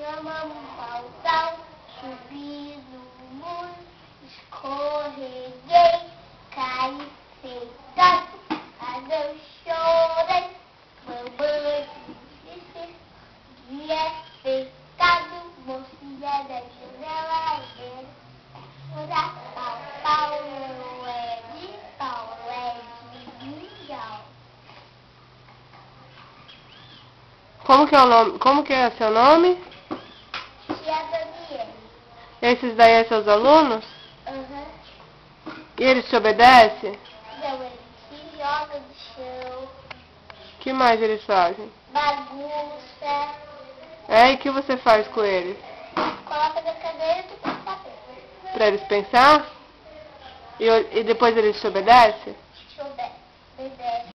Chamamos um pau, subi no muro, escorreguei, caí sentado, mas eu chorei, mamãe disse, dia pecado, mocinha da janela, ora pau, pau, não é de pau, é de mingau. Como que é seu nome? Tia Daniela. Esses daí são seus alunos? Aham. E eles te obedecem? Não, ele se joga no chão, O que mais eles fazem? bagunça, É, e o que você faz com eles? coloca na cadeira e tu pode saber. Pra eles pensar? E depois eles te obedecem? Deixa eu ver. Bebê.